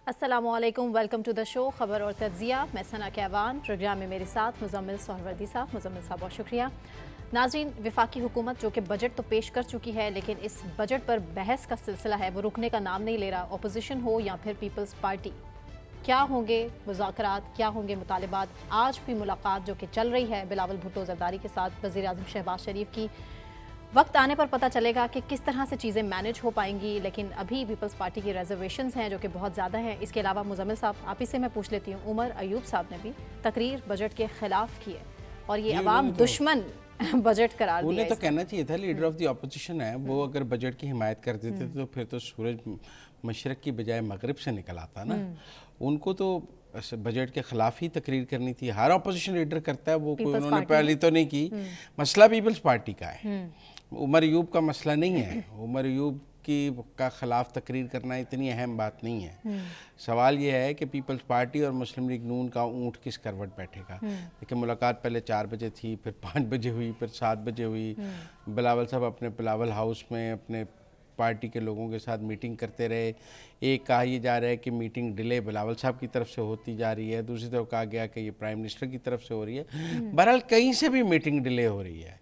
अस्सलामुअलैकुम, welcome to the show खबर और तज्जिया। मैं सना कहवान, प्रोग्राम में मेरे साथ मुजम्मिल सोहरवर्दी साहब। मुजम्मिल साहब बहुत शुक्रिया। नाज़रीन, वफाकी हुकूमत जो कि बजट तो पेश कर चुकी है, लेकिन इस बजट पर बहस का सिलसिला है वो रुकने का नाम नहीं ले रहा। अपोजिशन हो या फिर पीपल्स पार्टी, क्या होंगे मुज़ाकरात, क्या होंगे मुतालिबात। आज भी मुलाकात जो कि चल रही है बिलावल भुट्टो ज़रदारी के साथ वज़ीर आज़म शहबाज शरीफ की, वक्त आने पर पता चलेगा कि किस तरह से चीज़ें मैनेज हो पाएंगी। लेकिन अभी पीपल्स पार्टी की रिजर्वेशंस हैं जो कि बहुत ज़्यादा हैं। इसके अलावा मुजम्मिल साहब, आप ही से मैं पूछ लेती हूँ, उमर अयूब साहब ने भी तकरीर बजट के खिलाफ की है और ये अवाम दुश्मन बजट करार दिया। उन्हें तो कहना चाहिए था, लीडर ऑफ द ऑपोजिशन है वो, अगर बजट की हिमायत कर देते तो फिर तो सूरज मशरक की बजाय मगरिब से निकल आता ना। उनको तो बजट के खिलाफ ही तकरीर करनी थी। हर ऑपोजिशन लीडर करता है वो, कोई उन्होंने पहले तो नहीं की। मसला पीपल्स पार्टी का है, उमर अयूब का मसला नहीं है। उमर अयूब की का खिलाफ तकरीर करना इतनी अहम बात नहीं है। सवाल ये है कि पीपल्स पार्टी और मुस्लिम लीग नून का ऊँट किस करवट बैठेगा। देखिए, मुलाकात पहले 4 बजे थी, फिर 5 बजे हुई, फिर 7 बजे हुई। बिलावल साहब अपने बिलावल हाउस में अपने पार्टी के लोगों के साथ मीटिंग करते रहे। एक कहा यह जा रहा है कि मीटिंग डिले बिलावल साहब की तरफ से होती जा रही है, दूसरी तरफ कहा गया कि ये प्राइम मिनिस्टर की तरफ से हो रही है। बहरहाल कहीं से भी मीटिंग डिले हो रही है,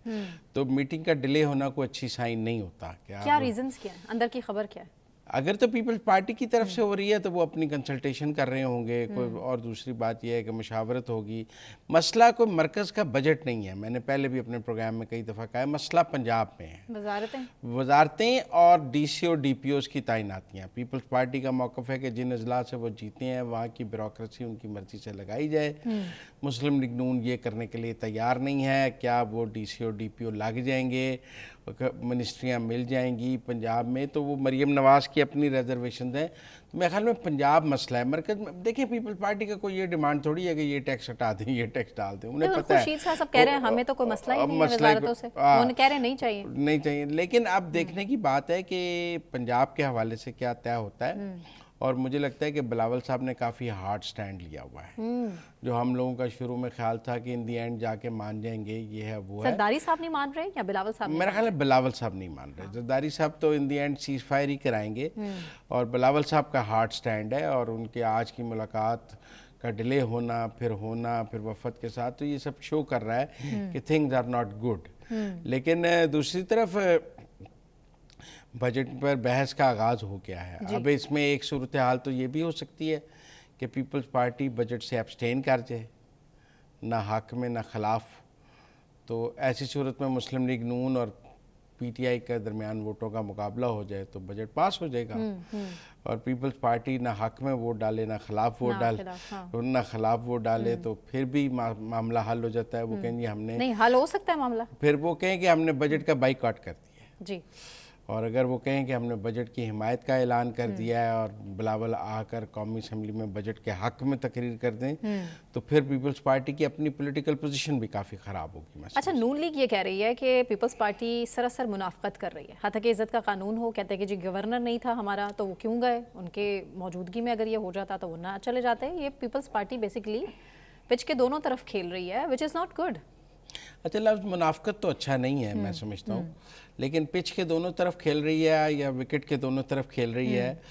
तो मीटिंग का डिले होना कोई अच्छी साइन नहीं होता। क्या रीजंस क्या है, अंदर की खबर क्या है? अगर तो पीपल्स पार्टी की तरफ से हो रही है तो वो अपनी कंसल्टेशन कर रहे होंगे कोई, और दूसरी बात यह है कि मुशावरत होगी। मसला कोई मरकज़ का बजट नहीं है। मैंने पहले भी अपने प्रोग्राम में कई दफ़ा कहा है, मसला पंजाब में है। वजारतें और डीसी और डीपीओज़ की तैनातियाँ। पीपल्स पार्टी का मौक़िफ़ है कि जिन अजला से वो जीते हैं वहाँ की ब्यूरोक्रेसी उनकी मर्ज़ी से लगाई जाए। मुस्लिम लीग नून ये करने के लिए तैयार नहीं है। क्या वो डीसी और डीपीओ लग जाएंगे, मिनिस्ट्रियाँ मिल जाएंगी पंजाब में, तो वो मरीम नवाज़ की अपनी रिजर्वेशन है। तो मेरे ख्याल में पंजाब मसला है। मरकज़ में देखिए, पीपल्स पार्टी का कोई ये डिमांड थोड़ी है कि ये टैक्स हटा दें, ये टैक्स डाल दें। उन्हें पता है, सब कह रहे हैं हमें तो कोई मसला ही नहीं है वज़ारतों से, उन्हें कह रहे नहीं चाहिए, नहीं चाहिए। लेकिन अब देखने की बात है कि पंजाब के हवाले से क्या तय होता है। और मुझे लगता है कि बिलावल साहब ने काफ़ी हार्ड स्टैंड लिया हुआ है। जो हम लोगों का शुरू में ख्याल था कि इन दी एंड जाके मान जाएंगे, ये है वो है। जरदारी साहब नहीं मान रहे या बिलावल साहब? मेरा ख्याल है बिलावल साहब नहीं मान रहे। जरदारी साहब तो इन दी एंड सीज फायर ही कराएंगे, और बिलावल साहब का हार्ड स्टैंड है। और उनके आज की मुलाकात का डिले होना, फिर वफद के साथ, तो ये सब शो कर रहा है कि थिंग्स आर नॉट गुड। लेकिन दूसरी तरफ बजट पर बहस का आगाज़ हो गया है। अब इसमें एक सूरत हाल तो ये भी हो सकती है कि पीपल्स पार्टी बजट से एब्सटेन कर जाए, ना हक में ना खिलाफ। तो ऐसी सूरत में मुस्लिम लीग नून और पीटीआई के दरमियान वोटों का मुकाबला हो जाए तो बजट पास हो जाएगा। और पीपल्स पार्टी ना हक में वोट डाले ना खिलाफ वोट डाले, ना खिलाफ वोट डाले, तो फिर भी मामला हल हो जाता है। वो कहेंगे हमने, नहीं हल हो सकता है मामला, फिर वो कहें कि हमने बजट का बाइकआउट कर दिया जी। और अगर वो कहें कि हमने बजट की हिमायत का ऐलान कर दिया है और बिलावल आकर कौमी असम्बली में बजट के हक में तकरीर कर दें, तो फिर पीपल्स पार्टी की अपनी पॉलिटिकल पोजीशन भी काफ़ी ख़राब होगी। अच्छा, नून लीग ये कह रही है कि पीपल्स पार्टी सरासर मुनाफकत कर रही है। हत्ता इज़्ज़त का कानून हो, कहते हैं कि जी गवर्नर नहीं था हमारा तो वो क्यों गए, उनके मौजूदगी में अगर ये हो जाता तो वो ना चले जाते। ये पीपल्स पार्टी बेसिकली पिच के दोनों तरफ खेल रही है, विच इज़ नॉट गुड। अच्छा, लफ्ज़ मुनाफकत तो अच्छा नहीं है, मैं समझता हूँ। लेकिन पिच के दोनों तरफ खेल रही है या विकेट के दोनों तरफ खेल रही है,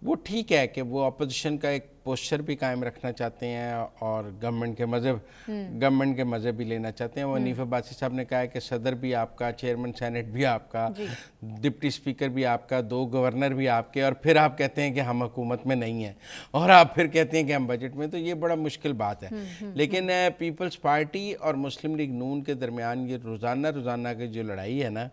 वो ठीक है कि वो अपोजिशन का एक पोस्चर भी कायम रखना चाहते हैं और गवर्नमेंट के मज़हब भी लेना चाहते हैं। वो हनीफ अब्बासी साहब ने कहा है कि सदर भी आपका, चेयरमैन सेनेट भी आपका, डिप्टी स्पीकर भी आपका, 2 गवर्नर भी आपके, और फिर आप कहते हैं कि हम हुकूमत में नहीं हैं और आप फिर कहते हैं कि हम बजट में। तो ये बड़ा मुश्किल बात है। लेकिन पीपल्स पार्टी और मुस्लिम लीग नून के दरमियान ये रोज़ाना की जो लड़ाई है ना,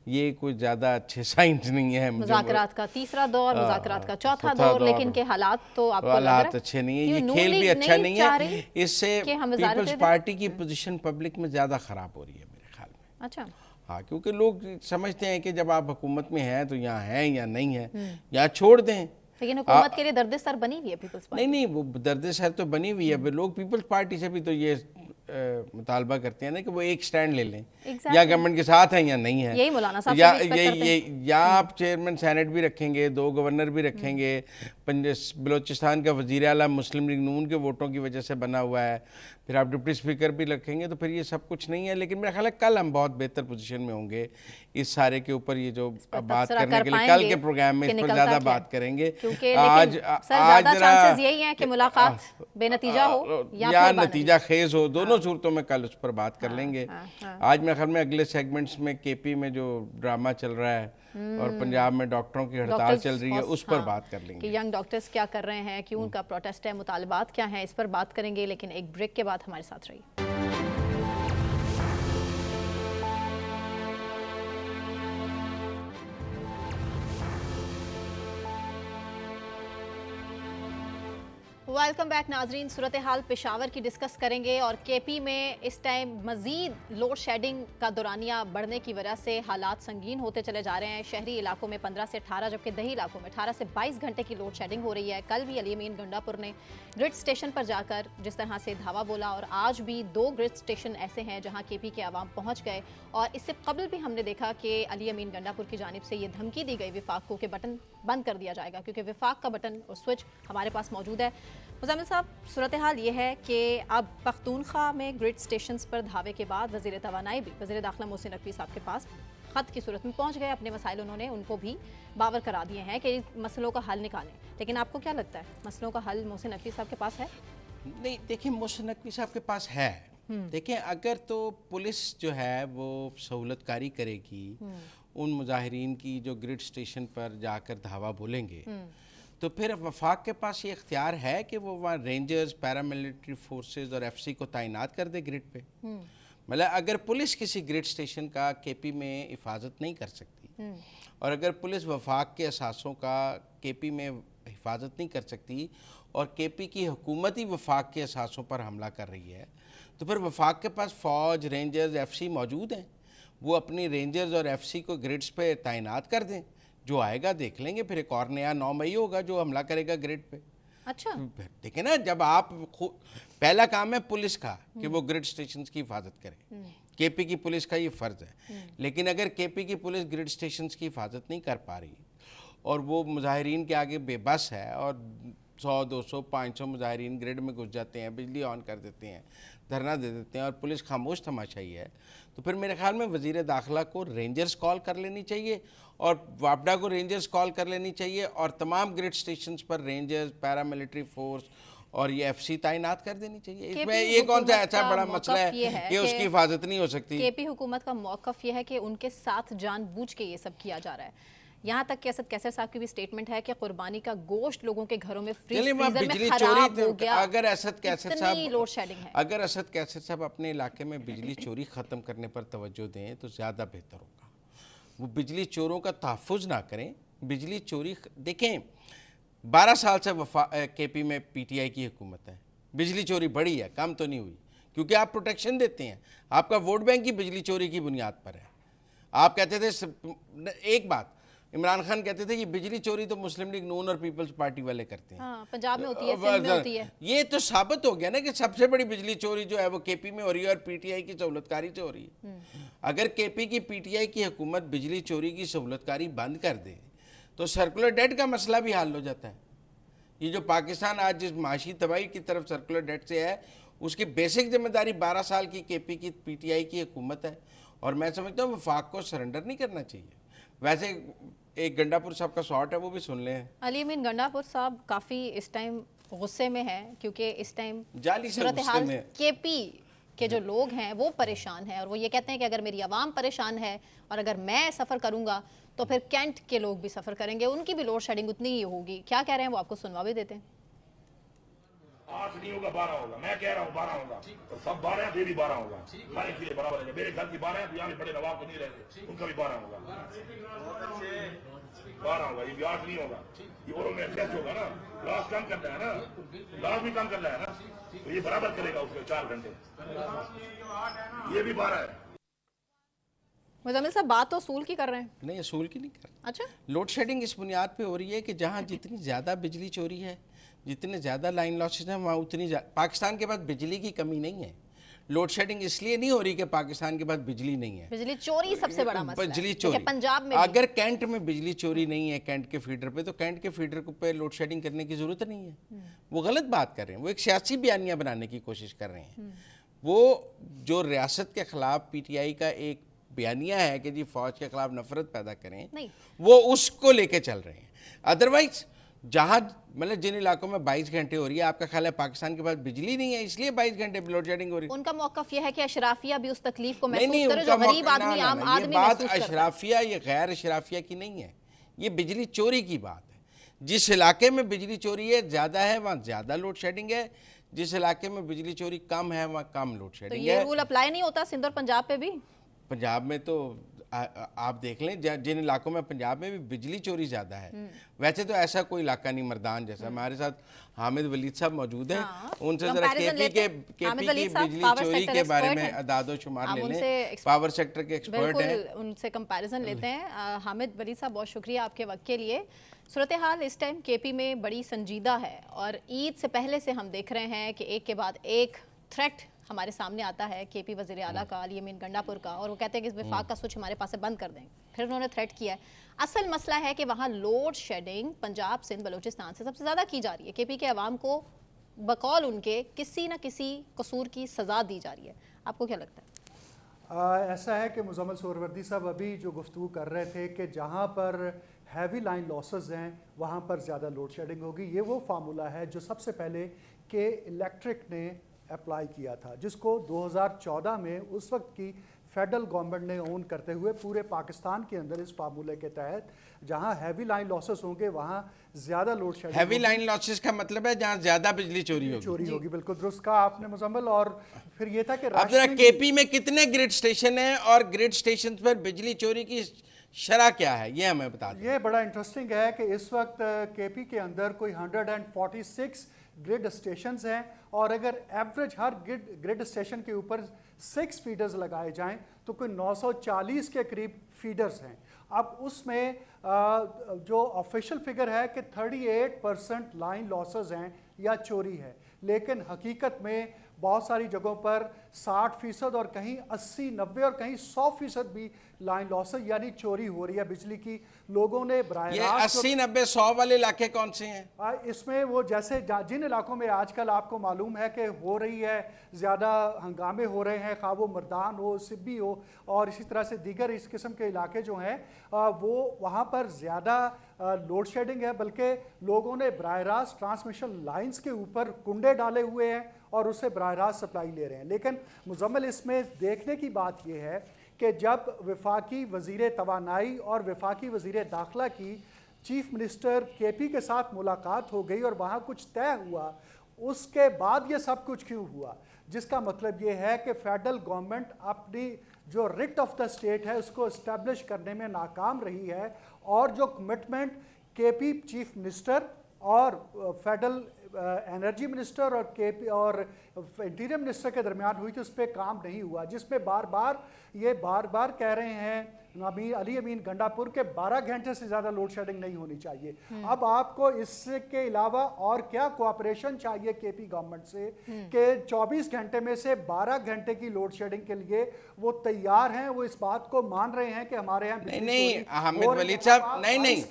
ये कोई ज़्यादा अच्छे साइंस नहीं है। मुज़ाकरात का तीसरा दौर, मुज़ाकरात का चौथा दौर, लेकिन के हालात तो आपको हालात अच्छे नहीं है, ये खेल भी अच्छा नहीं है। इससे पीपल्स पार्टी की पोजीशन पब्लिक में ज़्यादा ख़राब हो रही है मेरे ख्याल में। अच्छा, हाँ, क्योंकि लोग समझते हैं कि जब आप हुकूमत में हैं तो यहाँ हैं या नहीं है, यहाँ छोड़ दें। लेकिन हुकूमत के लिए दर्द सर बनी हुई है पीपल्स पार्टी। नहीं, वो दर्द सर तो बनी हुई है। लोग पीपल्स पार्टी से भी तो ये मुतालबा करते हैं ना कि वो एक स्टैंड ले लें, Exactly. या गवर्नमेंट के साथ है या नहीं है, यही मौलाना साहब या से भी expect करते हैं। या आप चेयरमैन सेनेट भी रखेंगे, 2 गवर्नर भी रखेंगे, बलोचिस्तान का वज़ीर आला मुस्लिम लीग नून के वोटों की वजह से बना हुआ है, फिर आप डिप्टी स्पीकर भी रखेंगे, तो फिर ये सब कुछ नहीं है। लेकिन मेरा ख्याल है कल हम बहुत बेहतर पोजीशन में होंगे इस सारे के ऊपर, ये जो बात करने के लिए कल के प्रोग्राम में इस पर ज़्यादा बात करेंगे। आज चांसेस यही हैं कि मुलाकात बेनतीजा हो या नतीजा खेज हो, दोनों सूरतों में कल उस पर बात कर लेंगे। आज मेरे ख्याल में अगले सेगमेंट्स में केपी में जो ड्रामा चल रहा है और पंजाब में डॉक्टरों की हड़ताल चल रही है, उस पर बात कर लेंगे कि यंग डॉक्टर्स क्या कर रहे हैं, क्यों उनका प्रोटेस्ट है, मुतालबात क्या हैं, इस पर बात करेंगे। लेकिन एक ब्रेक के बाद हमारे साथ रहिए। वेलकम बैक नाजरीन। सूरत हाल पेशावर की डिस्कस करेंगे और केपी में इस टाइम मजीद लोड शेडिंग का दौरानिया बढ़ने की वजह से हालात संगीन होते चले जा रहे हैं। शहरी इलाकों में 15 से 18 जबकि दही इलाकों में 18 से 22 घंटे की लोड शेडिंग हो रही है। कल भी अली अमीन गंडापुर ने ग्रिड स्टेशन पर जाकर जिस तरह से धावा बोला, और आज भी 2 ग्रिड स्टेशन ऐसे हैं जहाँ केपी के आवाम पहुँच गए। और इससे कबल भी हमने देखा कि अली अमीन गंडापुर की जानिब से ये धमकी दी गई विफाक को कि बटन बंद कर दिया जाएगा, क्योंकि विफाक का बटन और स्विच हमारे पास मौजूद है। मुज़म्मिल साहब, सूरत हाल ये है कि अब पख्तूनख्वा में ग्रिड स्टेशन पर धावे के बाद वज़ीर तवानाई भी वज़ीर दाखिला मोहसिन नकवी साहब के पास ख़त की सूरत में पहुँच गए। अपने मसाइल उन्होंने उनको भी बावर करा दिए हैं कि मसलों का हल निकालें। लेकिन आपको क्या लगता है, मसलों का हल मोहसिन नकवी साहब के पास है? नहीं, देखिए मोहसिन नकवी साहब के पास है। देखें, अगर तो पुलिस जो है वो सहूलतकारी करेगी उन मुजाहिरीन की जो ग्रिड स्टेशन पर जाकर धावा बोलेंगे, तो फिर वफाक के पास ये इख्तियार है कि वो वहाँ रेंजर्स, पैरामिलिट्री फोर्सेस और एफसी को तैनात कर दे ग्रिड पे। मतलब अगर पुलिस किसी ग्रिड स्टेशन का केपी में हिफाजत नहीं कर सकती और अगर पुलिस वफाक के असासों का केपी में हिफाजत नहीं कर सकती और केपी की हुकूमत ही वफाक के असासों पर हमला कर रही है, तो फिर वफाक के पास फ़ौज, रेंजर्स, एफसी मौजूद हैं। वो अपनी रेंजर्स और एफसी को ग्रिड्स पे तैनात कर दें, जो आएगा देख लेंगे। फिर एक और नया 9 मई होगा जो हमला करेगा ग्रिड पे। अच्छा, देखिए ना, जब आप पहला काम है पुलिस का कि वो ग्रिड स्टेशंस की हिफाजत करे, केपी की पुलिस का ये फ़र्ज़ है। लेकिन अगर केपी की पुलिस ग्रिड स्टेशंस की हिफाजत नहीं कर पा रही और वो मुजाहिरीन के आगे बेबस है और 100, 200, 500 मुजाहिरीन ग्रिड में घुस जाते हैं, बिजली ऑन कर देते हैं, धरना दे देते हैं और पुलिस खामोश तमाशाई है, तो फिर मेरे ख्याल में वज़ीर दाखिला को रेंजर्स कॉल कर लेनी चाहिए और वापडा को रेंजर्स कॉल कर लेनी चाहिए और तमाम ग्रिड स्टेशंस पर रेंजर्स, पैरामिलिट्री फोर्स और ये एफसी तैनात कर देनी चाहिए। इसमें ये कौन सा ऐसा बड़ा मसला है कि उसकी हिफाजत नहीं हो सकती? केपी हुकूमत का मौक़िफ़ ये है कि उनके साथ जानबूझ के ये सब किया जा रहा है। यहाँ तक कि असद कैसर साहब की भी स्टेटमेंट है कि कुर्बानी का गोश्त लोगों के घरों में फ्रीजर में खराब हो गया। अगर असद कैसर साहब लोड शेडिंग है, अगर असद कैसर साहब अपने इलाके में बिजली चोरी ख़त्म करने पर तवज्जो दें तो ज़्यादा बेहतर होगा। वो बिजली चोरों का तहफ़्फ़ुज़ ना करें। बिजली चोरी देखें, 12 साल से केपी में पीटीआई की हुकूमत है, बिजली चोरी बढ़ी है, कम तो नहीं हुई, क्योंकि आप प्रोटेक्शन देते हैं। आपका वोट बैंक ही बिजली चोरी की बुनियाद पर है। आप कहते थे, एक बात इमरान खान कहते थे ये बिजली चोरी तो मुस्लिम लीग नून और पीपल्स पार्टी वाले करते हैं। हाँ, पंजाब में होती है, सिंध में होती है। ये तो साबित हो गया ना कि सबसे बड़ी बिजली चोरी जो है वो केपी में हो रही है और पीटीआई की सहूलतकारी से हो रही है। अगर केपी की पीटीआई की हुकूमत बिजली चोरी की सहूलतकारी बंद कर दे तो सर्कुलर डेट का मसला भी हल हो जाता है। ये जो पाकिस्तान आज जिस माशी तबाही की तरफ सर्कुलर डेट से है, उसकी बेसिक जिम्मेदारी 12 साल की केपी की पीटीआई की हुकूमत है और मैं समझता हूँ वफाक को सरेंडर नहीं करना चाहिए। वैसे एक गंडापुर साहब का शॉट है, वो भी सुन लें। अली अमीन गंडापुर साहब काफ़ी इस टाइम गुस्से में है, क्योंकि इस टाइम जाली सूरत हाल केपी के जो लोग हैं वो परेशान हैं और वो ये कहते हैं कि अगर मेरी आवाम परेशान है और अगर मैं सफ़र करूंगा तो फिर कैंट के लोग भी सफ़र करेंगे, उनकी भी लोड शेडिंग उतनी ही होगी। क्या कह रहे हैं वो आपको सुनवा भी देते हैं। 8 नहीं होगा, 12 होगा। मैं कह रहा हूँ 12 होगा, तो सब 12 हैं, भी 12 होगा। हमारे लिए बराबर है। मेरे घर की 12 हैं, तो यहाँ भी बड़े नवाब को नहीं रहते, उनका भी 12 होगा। 12 होगा, ये भी 8 नहीं होगा। ये औरों में एडजस्ट होगा ना, लॉस कम कर रहा है ना, लॉस भी कम कर रहा है ना, तो ये बराबर करेगा उसके 4 घंटे। ये भी 12 है। मुज़म्मिल साहब बात तो असूल की कर रहे हैं। नहीं, असूल की नहीं कर रहे। अच्छा, लोड शेडिंग इस बुनियाद पे हो रही है कि जहाँ जितनी ज़्यादा बिजली चोरी है, जितने ज़्यादा लाइन लॉसेज हैं, वहाँ उतनी पाकिस्तान के पास बिजली की कमी नहीं है। लोड शेडिंग इसलिए नहीं हो रही कि पाकिस्तान के पास बिजली नहीं है। बिजली चोरी सबसे बड़ा मसला बिजली है, चोरी क्योंकि पंजाब में भी। अगर कैंट में बिजली चोरी नहीं है कैंट के फीडर पे, तो कैंट के फीडर पे लोड शेडिंग करने की जरूरत नहीं है। वो गलत बात कर रहे हैं, वो एक सियासी बयानिया बनाने की कोशिश कर रहे हैं। वो जो रियासत के खिलाफ पीटीआई का एक बयानिया है कि जी फौज के खिलाफ नफरत पैदा करें, नहीं। वो उसको लेके चल रहे हैं। अदरवाइज जहां मतलब जिन इलाकों में 22 घंटे हो रही है, आपका ख्याल है पाकिस्तान के पास बिजली नहीं है इसलिए 22 घंटे लोड शेडिंग हो रही है? उनका मौकफ यह है कि अशराफिया भी उस तकलीफ को नहीं, महसूस करे जो गरीब आदमी, आम आदमी ये बात महसूस करता है। अशराफिया ये गैर अशराफिया की नहीं है, ये बिजली चोरी की बात है। जिस इलाके में बिजली चोरी है ज़्यादा है वहाँ ज़्यादा लोड शेडिंग है, जिस इलाके में बिजली चोरी कम है वहाँ कम लोड तो शेडिंग ये है। रूल अप्लाई नहीं होता सिंध और पंजाब पे भी? पंजाब में तो आप देख लें जिन इलाकों में पंजाब में भी बिजली चोरी ज़्यादा है, वैसे तो ऐसा कोई इलाका नहीं मर्दान जैसा। हमारे साथ हामिद वलीद साहब मौजूद हैं, उनसे ज़रा केपी की बिजली चोरी के बारे में अदादो शुमार ले लें, पावर सेक्टर के एक्सपर्ट हैं, उनसे कंपैरिजन लेते हैं। हामिद वलीद साहब बहुत शुक्रिया आपके वक्त के लिए। सूरत हाल इस टाइम केपी में बड़ी संजीदा है और ईद से पहले से हम देख रहे हैं कि एक के बाद एक थ्रेट हमारे सामने आता है केपी वज़ीर आला का, अली अमीन गंडापुर का, और वो कहते हैं कि इस विफाक का स्विच हमारे पास से बंद कर दें। फिर उन्होंने थ्रेट किया है। असल मसला है कि वहाँ लोड शेडिंग पंजाब सिंध बलूचिस्तान से सबसे ज़्यादा की जा रही है। केपी के अवाम को बकौल उनके किसी न किसी कसूर की सज़ा दी जा रही है। आपको क्या लगता है? ऐसा है कि मुज़म्मिल सोहरवर्दी साहब अभी जो गुफ्तगू कर रहे थे कि जहाँ पर हैवी लाइन लॉसेस हैं वहाँ पर ज़्यादा लोड शेडिंग होगी, ये वो फार्मूला है जो सबसे पहले के इलेक्ट्रिक ने अप्लाई किया था, जिसको 2014 में उस वक्त की फेडरल गवर्नमेंट ने ओन करते हुए पूरे पाकिस्तान के अंदर इस फार्मूले के तहत जहां हैवी लाइन लॉसेस होंगे वहां ज्यादा load shedding. Heavy line losses का मतलब है जहां ज्यादा बिजली चोरी होगी। बिल्कुल दुरुस्त कहा आपने मुजम्मिल। और फिर ये था कि अब जरा केपी में कितने ग्रिड स्टेशन हैं और ग्रिड स्टेशन पर बिजली चोरी की शरह क्या है ये हमें बता दें। ये बड़ा इंटरेस्टिंग है कि इस वक्त केपी के अंदर कोई 146 ग्रिड स्टेशंस हैं और अगर एवरेज हर ग्रिड स्टेशन के ऊपर 6 फीडर्स लगाए जाएं तो कोई 940 के करीब फीडर्स हैं। अब उसमें जो ऑफिशियल फिगर है कि 38% लाइन लॉसेस हैं या चोरी है, लेकिन हकीकत में बहुत सारी जगहों पर 60% और कहीं 80, 90 और कहीं 100% भी लाइन लॉसेस यानी चोरी हो रही है बिजली की। लोगों ने ये 80, 90, 100 वाले इलाके कौन से हैं? इसमें वो जैसे जिन इलाकों में आजकल आपको मालूम है कि हो रही है ज़्यादा हंगामे हो रहे हैं, खा वो मर्दान हो, सिब्बी हो और इसी तरह से दीगर इस किस्म के इलाके जो हैं वो वहाँ पर ज़्यादा लोड शेडिंग है, बल्कि लोगों ने बराह रास्त ट्रांसमिशन लाइन्स के ऊपर कुंडे डाले हुए हैं और उससे बराह रास्त सप्लाई ले रहे हैं। लेकिन मुजम्मिल इसमें देखने की बात यह है कि जब वफाकी वज़ीर तवानाई और वफाकी वज़ीर दाखिला की चीफ मिनिस्टर केपी के साथ मुलाकात हो गई और वहाँ कुछ तय हुआ, उसके बाद ये सब कुछ क्यों हुआ? जिसका मतलब ये है कि फेडरल गवर्नमेंट अपनी जो रिट ऑफ द स्टेट है उसको इस्टेब्लिश करने में नाकाम रही है और जो कमिटमेंट केपी चीफ मिनिस्टर और फेडरल एनर्जी मिनिस्टर और केपी और इंटीरियर मिनिस्टर के दरमियान हुई थी उस पर काम नहीं हुआ, जिसमें बार बार कह रहे हैं अली अमीन गंडापुर के 12 घंटे से ज़्यादा लोड शेडिंग नहीं होनी चाहिए। अब आपको इसके अलावा और क्या कोऑपरेशन चाहिए केपी गवर्नमेंट से कि 24 घंटे में से 12 घंटे की लोड शेडिंग के लिए वो तैयार हैं, वो इस बात को मान रहे हैं कि हमारे यहाँ नहीं हामिद वलीद साहब, नहीं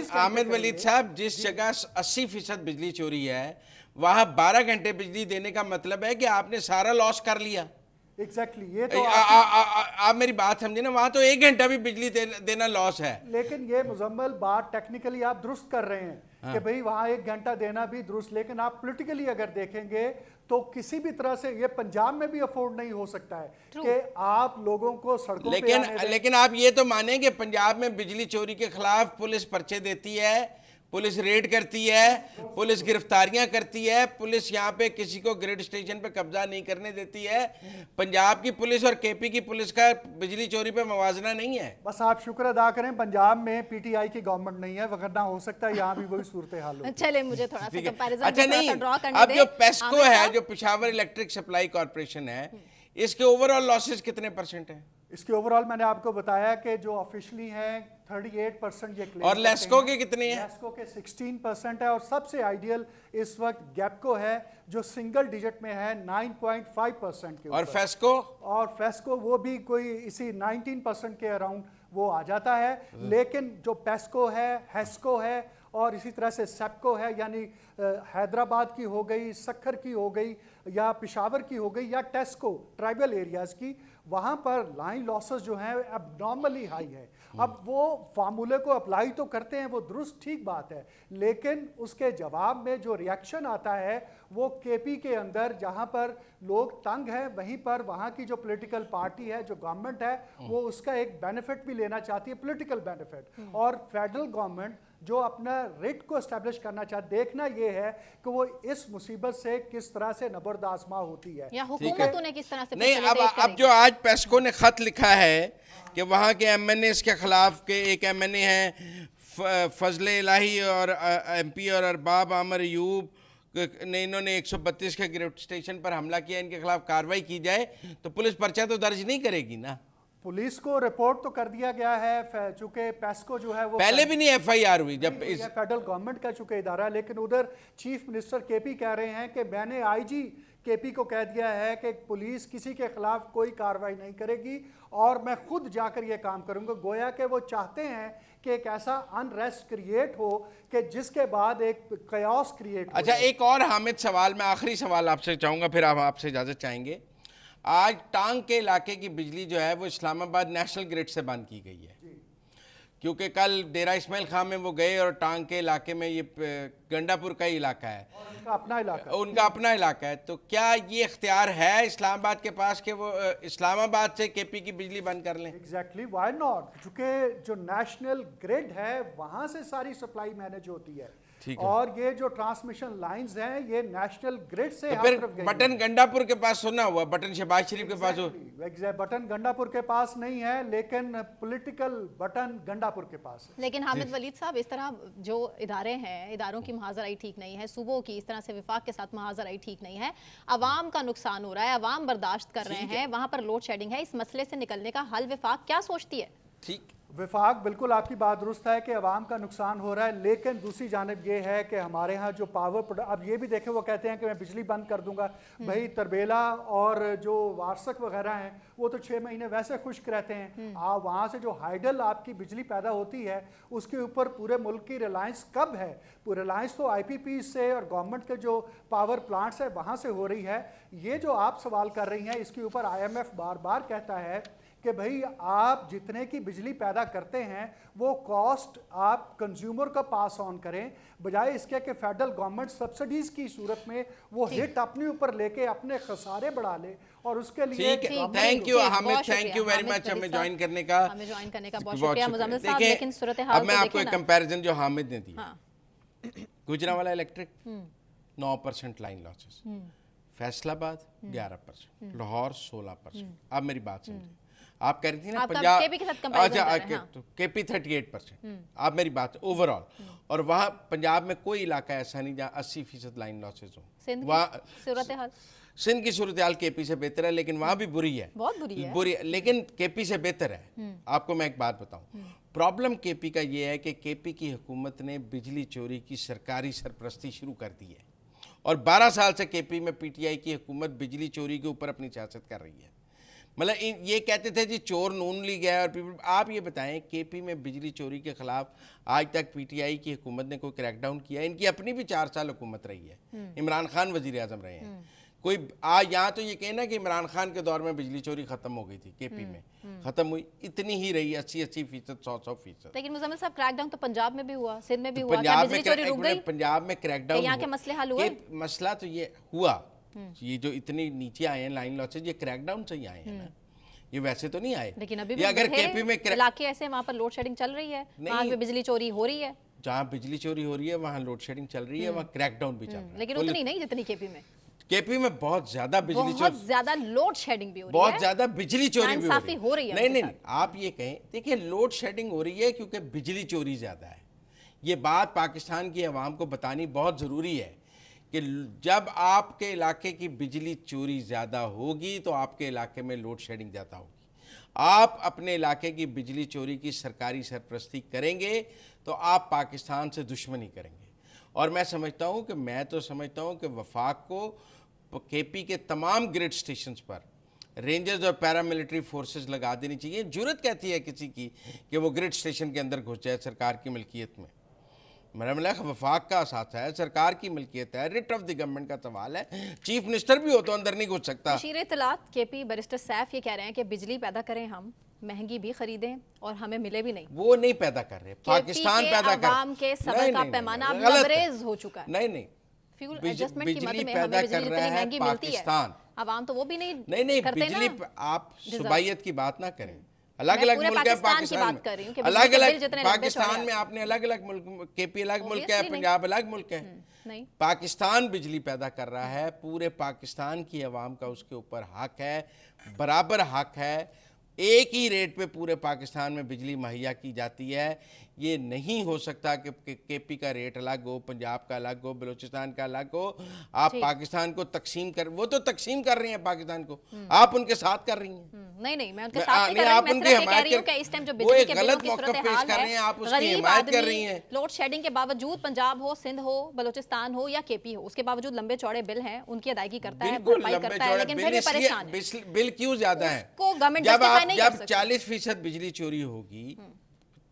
हामिद वलीद साहब, जिस जगह 80% बिजली चोरी है वहां 12 घंटे बिजली देने का मतलब है कि आपने सारा लॉस कर लिया। एग्जैक्टली ये तो आप मेरी बात समझे ना, वहां तो 1 घंटा भी बिजली देना लॉस है। लेकिन ये मुजम्मल बात टेक्निकली आप दुरुस्त कर रहे हैं कि भाई वहां 1 घंटा देना भी दुरुस्त, लेकिन आप पॉलिटिकली अगर देखेंगे तो किसी भी तरह से ये पंजाब में भी अफोर्ड नहीं हो सकता है कि आप लोगों को सड़कों पे लेकिन आप ये तो माने कि पंजाब में बिजली चोरी के खिलाफ पुलिस पर्चे देती है, पुलिस रेड करती है, पुलिस गिरफ्तारियां करती है, पुलिस यहाँ पे किसी को ग्रिड स्टेशन पे कब्जा नहीं करने देती है। पंजाब की पुलिस और केपी की पुलिस का बिजली चोरी पे मवाजना नहीं है। बस आप शुक्र अदा करें पंजाब में पीटीआई की गवर्नमेंट नहीं है, वरना हो सकता है यहाँ भी वही सूरत हाल हो। चले मुझे थोड़ा सा कंपैरिजन अच्छा नहीं, अब जो पेस्को है, जो पेशावर इलेक्ट्रिक सप्लाई कॉर्पोरेशन है, इसके ओवरऑल लॉसेस कितने परसेंट हैं? इसके ओवरऑल मैंने आपको बताया कि जो ऑफिशियली हैं 38% ये क्लेम और लेस्को के कितने हैं? लेस्को के 16% है और सबसे आइडियल इस वक्त गैपको है जो सिंगल डिजिट में है 9.5% के और ऊपर। फेस्को? और फेस्को वो भी कोई इसी 19% के अराउंड वो आ जाता है। लेकिन जो पेस्को है, हेस्को है और इसी तरह से सेप्को है, यानी हैदराबाद की हो गई, सक्खर की हो गई या पिशावर की हो गई या टेस्को ट्राइबल एरियाज की, वहाँ पर लाइन लॉसेस जो हैं अब नॉर्मली हाई है। अब वो फार्मूले को अप्लाई तो करते हैं, वो दुरुस्त ठीक बात है, लेकिन उसके जवाब में जो रिएक्शन आता है वो केपी के अंदर जहाँ पर लोग तंग हैं वहीं पर वहाँ की जो पॉलिटिकल पार्टी है, जो गवर्नमेंट है, वो उसका एक बेनिफिट भी लेना चाहती है, पॉलिटिकल बेनिफिट। और फेडरल गवर्नमेंट जो अपना रेट को एस्टेब्लिश करना चाहती, देखना ये है कि वो इस मुसीबत से किस तरह से नबरदाजमा होती है या हुकूमत उन्हें किस तरह से नहीं। facilitate अब जो आज पेस्को ने खत लिखा है कि वहाँ के एमएनएस के खिलाफ के एक एमएनए हैं फजले इलाही और एमपी और अरबाब आमर अयूब ने, इन्होंने 132 के गिरफ्त स्टेशन पर हमला किया, इनके खिलाफ कार्रवाई की जाए तो पुलिस पर्चा तो दर्ज नहीं करेगी ना। पुलिस को रिपोर्ट तो कर दिया गया है, चूंकि पेस्को जो है वो पहले भी नहीं एफआईआर हुई जब इस फेडरल गवर्नमेंट का चूंकि इदारा, लेकिन उधर चीफ मिनिस्टर केपी कह रहे हैं कि मैंने आईजी केपी को कह दिया है कि पुलिस किसी के खिलाफ कोई कार्रवाई नहीं करेगी और मैं खुद जाकर ये काम करूंगा। गोया कि वो चाहते हैं कि एक ऐसा अनरेस्ट क्रिएट हो कि जिसके बाद एक कयास क्रिएट हो। अच्छा, एक और हामिद सवाल, मैं आखिरी सवाल आपसे चाहूंगा, फिर आप आपसे इजाजत चाहेंगे। आज टांग के इलाके की बिजली जो है वो इस्लामाबाद नेशनल ग्रिड से बंद की गई है, क्योंकि कल डेरा इस्माइल खां में वो गए और टांग के इलाके में, ये गंडापुर का ही इलाका है, उनका अपना इलाका है, तो क्या ये इख्तियार है इस्लामाबाद के पास कि वो इस्लामाबाद से केपी की बिजली बंद कर लें? एग्जैक्टली, व्हाई नॉट, क्योंकि जो नेशनल ग्रिड है वहां से सारी सप्लाई मैनेज होती है और ये जो ट्रांसमिशन लाइंस हैं ये नेशनल ग्रिड से तो फिर बटन गंडापुर के पास सुना हुआ, बटन शहबाज शरीफ के पास हो, बटन गंडापुर के पास नहीं है, लेकिन पॉलिटिकल बटन गंडापुर के पास है। लेकिन हामिद वलीद साहब, इस तरह जो इदारे हैं, इदारों की मुहाजराई ठीक नहीं है, सूबों की इस तरह से विफाक के साथ मुहाजराई ठीक नहीं है, अवाम का नुकसान हो रहा है, अवाम बर्दाश्त कर रहे हैं, वहां पर लोड शेडिंग है, इस मसले से निकलने का हल विफाक क्या सोचती है? ठीक, विफाक बिल्कुल आपकी बात दुरुस्त है कि अवाम का नुकसान हो रहा है, लेकिन दूसरी जानब ये है कि हमारे यहाँ जो पावर, अब ये भी देखें, वो कहते हैं कि मैं बिजली बंद कर दूंगा। भाई तरबेला और जो वारसक वगैरह हैं वो तो 6 महीने वैसे खुश्क रहते हैं। आप वहाँ से जो हाइडल आपकी बिजली पैदा होती है उसके ऊपर पूरे मुल्क की रिलायंस कब है? रिलायंस तो IPP से और गवर्नमेंट के जो पावर प्लांट्स है वहाँ से हो रही है। ये जो आप सवाल कर रही हैं इसके ऊपर IMF बार बार कहता है कि भाई आप जितने की बिजली पैदा करते हैं वो कॉस्ट आप कंज्यूमर का पास ऑन करें, बजाय इसके कि फेडरल गवर्नमेंट सब्सिडीज की सूरत में वो हिट अपने ऊपर लेके अपने खसारे बढ़ा ले। और उसके लिए thank you Hamid, thank you very much हमें ज्वाइन करने का बहुत शुक्रिया मुजम्मिल साहब। लेकिन सूरत हाल अब मैं आपको एक कंपैरिजन जो हामिद ने दिया, Gujranwala electric 9% line losses, Faisalabad 11%, Lahore 16%। अब मेरी बात समझिए, आप कह रही थी ना पंजाब, अच्छा केपी 38%, आप मेरी बात ओवरऑल, और वहाँ पंजाब में कोई इलाका ऐसा नहीं जहाँ 80% लाइन लॉसेज हो। वहाँ सिंध की सूरत हाल केपी से बेहतर है, लेकिन वहाँ भी बुरी है, बहुत बुरी है, लेकिन केपी से बेहतर है। आपको मैं एक बात बताऊं, प्रॉब्लम केपी का ये है कि केपी की हुकूमत ने बिजली चोरी की सरकारी सरपरस्ती शुरू कर दी है और 12 साल से केपी में PTI की हुकूमत बिजली चोरी के ऊपर अपनी सियासत कर रही है। मतलब ये कहते थे जी चोर नून लीग गया और पीपल, आप ये बताएं केपी में बिजली चोरी के खिलाफ आज तक PTI की हुकूमत ने कोई क्रैकडाउन किया? इनकी अपनी भी 4 साल हुकूमत रही है, इमरान खान वजीर आजम रहे हैं। कोई आज यहाँ तो ये कहना कि इमरान खान के दौर में बिजली चोरी खत्म हो गई थी, केपी में खत्म हुई, इतनी ही रही, 80% 100%। लेकिन मुजम्मिल साहब क्रैकडाउन तो पंजाब में भी हुआ, सिंध में भी हुआ, बिजली चोरी रुक गई? पंजाब में क्रैकडाउन, यहाँ के मसले हल हुए? मसला तो ये हुआ, ये जो इतने नीचे आए हैं लाइन लॉसेज, ये क्रैकडाउन से ही आए हैं ना, ये वैसे तो नहीं आए। लेकिन अभी भी अगर केपी में इलाके ऐसे वहाँ पर लोड शेडिंग चल रही है, वहाँ पे बिजली चोरी हो रही है, जहाँ बिजली चोरी हो रही है वहाँ लोड शेडिंग चल रही है, वहाँ क्रैकडाउन भी चल रहा है, लेकिन उतनी नहीं जितनी केपी में। केपी में बहुत ज्यादा बिजली चोरी, बहुत ज्यादा लोड शेडिंग भी हो रही है, बहुत ज्यादा बिजली चोरी भी हो रही है। नहीं, आप ये कहें, देखिए लोड शेडिंग हो रही है क्योंकि बिजली चोरी ज्यादा है। ये बात पाकिस्तान की आवाम को बतानी बहुत जरूरी है कि जब आपके इलाके की बिजली चोरी ज़्यादा होगी तो आपके इलाके में लोड शेडिंग ज़्यादा होगी। आप अपने इलाके की बिजली चोरी की सरकारी सरपरस्ती करेंगे तो आप पाकिस्तान से दुश्मनी करेंगे। और मैं समझता हूँ कि वफाक को केपी के तमाम ग्रिड स्टेशंस पर रेंजर्स और पैरामिलिट्री फोर्सेस लगा देनी चाहिए। जुर्रत कहती है किसी की कि वो ग्रिड स्टेशन के अंदर घुस जाए सरकार की मिल्कियत में। मेरा मतलब वफाक का साथ है, सरकार की मिल्कियत है, रिट ऑफ द गवर्नमेंट का सवाल है। चीफ मिनिस्टर भी हो तो अंदर नहीं घुस सकता। वज़ीर इत्तलात केपी बैरिस्टर सैफ ये कह रहे हैं कि बिजली पैदा करें हम, महंगी भी खरीदें और हमें मिले भी नहीं। वो नहीं पैदा कर रहे, पाकिस्तान पैदा कर। आवाम के सबर का पैमाना अब लबरेज हो चुका है। नहीं, फ्यूल एडजस्टमेंट की मद बिजली में पैदा हमें कर बिजली रहा इतनी है महंगी मिलती है, पाकिस्तान। आवाम तो वो भी नहीं नहीं करते बिजली ना। आप सुबाइयत की बात ना करें। अलग अलग मुल्क है पाकिस्तान में, अलग अलग पाकिस्तान में आपने अलग अलग मुल्क, केपी अलग मुल्क है, पंजाब अलग मुल्क है। नहीं, पाकिस्तान बिजली पैदा कर रहा है, पूरे पाकिस्तान की आवाम का उसके ऊपर हक है, बराबर हक है। एक ही रेट पे पूरे पाकिस्तान में बिजली मुहैया की जाती है। ये नहीं हो सकता कि केपी का रेट अलग हो, पंजाब का अलग हो, बलूचिस्तान का अलग हो। आप पाकिस्तान को तकसीम कर, वो तो तकसीम कर रही हैं पाकिस्तान को, आप उनके साथ कर रही हैं। नहीं मैं उनके साथ नहीं कर रही, आप उनकी हिमायत कर रही हूं कि इस टाइम जो बिजली के बिलों की सूरत हाल है, आप उसकी हिमायत कर रही हैं। लोड शेडिंग के बावजूद पंजाब हो, सिंध हो, बलूचिस्तान हो या केपी हो, उसके बावजूद लंबे चौड़े बिल हैं, उनकी अदायगी करता है, भरपाई करता है, लेकिन फिर भी परेशान है। बिल क्यों ज्यादा है? जब 40% बिजली चोरी होगी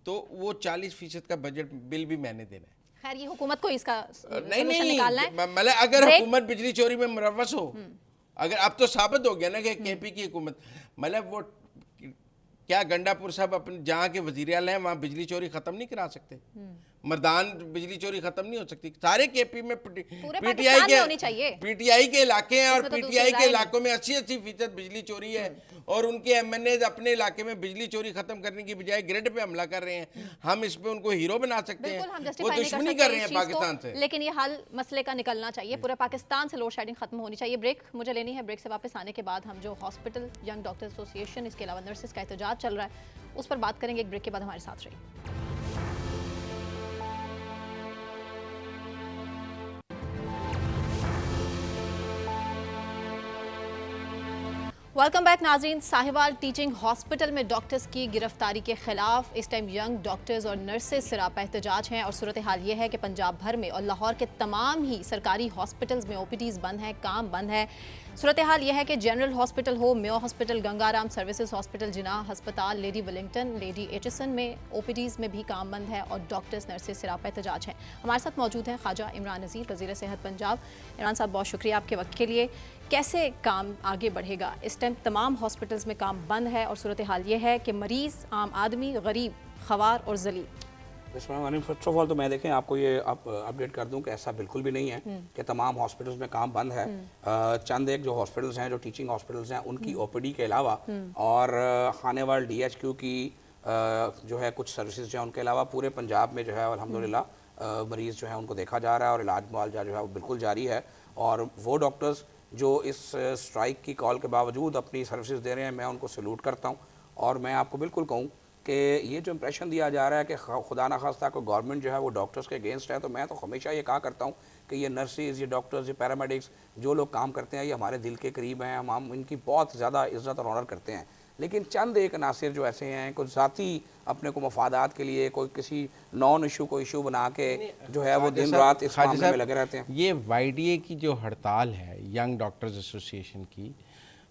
तो वो 40% का बजट बिल भी मैंने देना है। खैर ये हुकूमत को इसका नहीं निकालना है। मतलब अगर हुकूमत बिजली चोरी में मुलव्वस हो, अगर अब तो साबित हो गया ना कि केपी की हुकूमत, मतलब वो क्या गंडापुर साहब अपने जहाँ के वजीर आला हैं वहाँ बिजली चोरी खत्म नहीं करा सकते? मर्दान बिजली चोरी खत्म नहीं हो सकती? सारे केपी में पीटीआई के इलाके हैं और पीटीआई के इलाकों में 80% बिजली चोरी है और उनके एमएनए अपने इलाके में बिजली चोरी खत्म करने की बजाय ग्रिड पे हमला कर रहे हैं। हम इस पे उनको हीरो बना सकते हैं, वो दुश्मनी कर रहे हैं पाकिस्तान से। लेकिन ये हल मसले का निकलना चाहिए, पूरे पाकिस्तान से लोड शेडिंग खत्म होनी चाहिए। ब्रेक मुझे लेनी है, ब्रेक से वापस आने के बाद हम जो हॉस्पिटल यंग डॉक्टर एसोसिएशन, इसके अलावा नर्सेज का एहतजाज चल रहा है, उस पर बात करेंगे। एक ब्रेक के बाद हमारे साथ रहिए। वेलकम बैक नाज़रीन। साहिवाल टीचिंग हॉस्पिटल में डॉक्टर्स की गिरफ्तारी के खिलाफ इस टाइम यंग डॉक्टर्स और नर्सेज सरापा एहतजाज हैं और सूरत हाल ये है कि पंजाब भर में और लाहौर के तमाम ही सरकारी हॉस्पिटल्स में ओपीडीज़ बंद हैं, काम बंद है। सूरत हाल यह है कि जनरल हॉस्पिटल हो, Mayo hospital, Gangaram services hospital, Jinnah अस्पताल, लेडी विलिंगटन, लेडी एचिसन में ओपीडीज़ में भी काम बंद है और डॉक्टर्स नर्सेज सरापा एहतजाज हैं। हमारे साथ मौजूद हैं ख्वाजा इमरान नज़ीर, वज़ीर सेहत पंजाब। इमरान साहब बहुत शुक्रिया आपके वक्त के लिए। कैसे काम आगे बढ़ेगा? इस टाइम तमाम हॉस्पिटल्स में काम बंद है और सूरत हाल ये है कि मरीज़, आम आदमी, गरीब, ख़वार और जलील। फर्स्ट ऑफ ऑल तो मैं देखें आपको ये अपडेट कर दूं कि ऐसा बिल्कुल भी नहीं है कि तमाम हॉस्पिटल्स में काम बंद है। चंद एक जो हॉस्पिटल्स हैं, जो टीचिंग हॉस्पिटल्स हैं, उनकी ओपीडी के अलावा और खानेवाल डीएचक्यू की जो है कुछ सर्विसेज जो है, उनके अलावा पूरे पंजाब में जो है अल्हम्दुलिल्लाह मरीज़ जो है उनको देखा जा रहा है और इलाज मुआवजा जो है वो बिल्कुल जारी है। और वो डॉक्टर्स जो इस स्ट्राइक की कॉल के बावजूद अपनी सर्विसेज दे रहे हैं, मैं उनको सैल्यूट करता हूँ। और मैं आपको बिल्कुल कहूँ कि ये जो इंप्रेशन दिया जा रहा है कि खुदा न खास्ता को गवर्नमेंट जो है वो डॉक्टर्स के अगेंस्ट है, तो मैं तो हमेशा ये कहा करता हूँ कि ये नर्सेज, ये डॉक्टर्स, ये पैरामेडिक्स जो लोग काम करते हैं, ये हमारे दिल के करीब हैं, हम इनकी बहुत ज़्यादा इज़्ज़त और ऑनर करते हैं। लेकिन चंद एक अनासिर जो ऐसे हैं, कुछ ज़ाती अपने को मफादात के लिए कोई किसी नॉन इशू को इशू बना के जो है वो दिन रात इस मामले में लगे रहते हैं। ये वाईडीए की जो हड़ताल है यंग डॉक्टर्स एसोसिएशन की,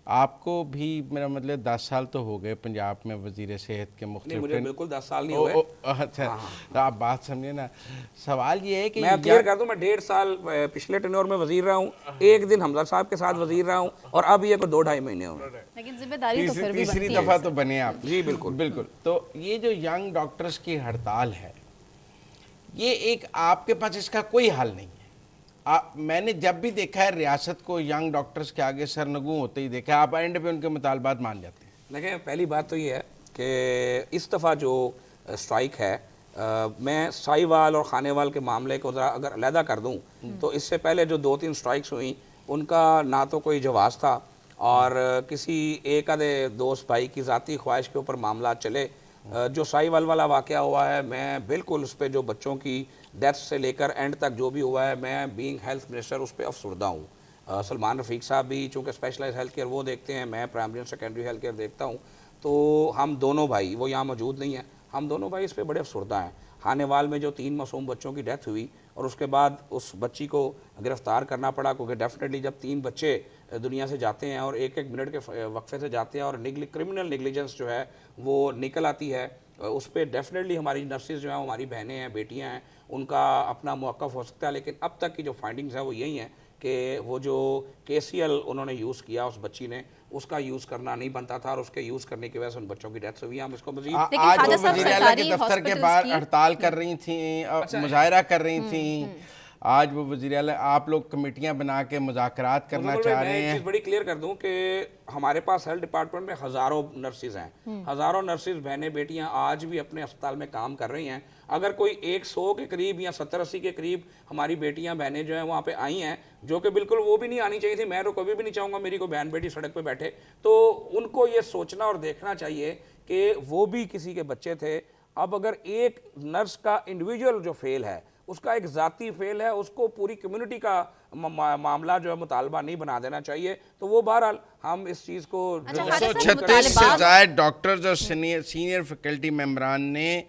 आपको भी मेरा मतलब 10 साल तो हो गए पंजाब में वजीर सेहत के मुख्तलिफ। मुझे बिल्कुल 10 साल नहीं हुए। अच्छा, तो आप बात समझे ना। सवाल ये है कि मैं क्लियर कर दूं, मैं 1.5 साल पिछले टेन्योर में वजीर रहा हूँ, एक दिन हमजा साहब के साथ वजीर रहा हूँ और अब ये को 2-2.5 महीने हुए, लेकिन जिम्मेदारी तो फिर भी तीसरी दफा तो बने आप। जी बिल्कुल बिल्कुल। तो ये जो यंग डॉक्टर्स की हड़ताल है, ये एक आपके पास इसका कोई हल नहीं है। मैंने जब भी देखा है रियासत को यंग डॉक्टर्स के आगे सरनगू होते ही देखा है, आप एंड पे उनके मुतालबात मान जाते हैं। देखिए, पहली बात तो ये है कि इस दफ़ा जो स्ट्राइक है, मैं साहिवाल और खानेवाल के मामले को ज़रा अगर अलहदा कर दूं तो इससे पहले जो 2-3 स्ट्राइक्स हुई उनका ना तो कोई जवाज़ था और किसी एक आधे दोस्त भाई की ज़ाती ख्वाहिश के ऊपर मामला चले जो साहिवाल वाला वाकया हुआ है, मैं बिल्कुल उस पर जो बच्चों की डेथ से लेकर एंड तक जो भी हुआ है, मैं बीइंग हेल्थ मिनिस्टर उस पर अफसरदा हूँ। सलमान रफ़ीक साहब भी चूँकि स्पेशलाइज हेल्थ केयर वो देखते हैं, मैं प्राइमरी और सेकेंडरी हेल्थ केयर देखता हूँ, तो हम दोनों भाई, वो यहाँ मौजूद नहीं है, हम दोनों भाई इस पर बड़े अफसरदा हैं। हानेवाल में जो 3 मासूम बच्चों की डेथ हुई और उसके बाद उस बच्ची को गिरफ्तार करना पड़ा, क्योंकि डेफिनेटली जब 3 बच्चे दुनिया से जाते हैं और 1-1 मिनट के वक्फे से जाते हैं और क्रिमिनल नेग्लिजेंस जो है वो निकल आती है, उस पर डेफिनेटली हमारी नर्सेज जो हैं, हमारी बहनें हैं, बेटियां हैं, उनका अपना मौक़िफ़ हो सकता है। लेकिन अब तक की जो फाइंडिंग्स है वो यही हैं कि वो जो KCL उन्होंने यूज़ किया उस बच्ची ने, उसका यूज़ करना नहीं बनता था और उसके यूज़ करने की वजह से उन बच्चों की डेथ हुई। हम इसको मजीद आज वो वज़ीर आला के दफ्तर के बाहर हड़ताल कर रही थी, मुजाहरा कर रही थी। आज वो वज़ीर आला, आप लोग कमेटियां बना के मुज़ाकरात करना चाह रहे हैं। चीज़ बड़ी क्लियर कर दूं कि हमारे पास हेल्थ डिपार्टमेंट में हज़ारों नर्सेज हैं, हज़ारों नर्सेज बहनें बेटियां आज भी अपने अस्पताल में काम कर रही हैं। अगर कोई 100 के करीब या 70-80 के करीब हमारी बेटियां बहनें जो हैं वहाँ पे आई हैं, जो कि बिल्कुल वो भी नहीं आनी चाहिए थी, मैं तो कभी भी नहीं चाहूँगा मेरी कोई बहन बेटी सड़क पे बैठे, तो उनको ये सोचना और देखना चाहिए कि वो भी किसी के बच्चे थे। अब अगर एक नर्स का इंडिविजुअल जो फेल है, उसका एक ज़ाती फेल है, उसको पूरी कम्युनिटी का मामला जो है मुतालबा नहीं बना देना चाहिए। तो वो बहरहाल हम इस चीज़ को 236 से ज़ायद डॉक्टर्स और सीनियर फैकल्टी मेंबरान ने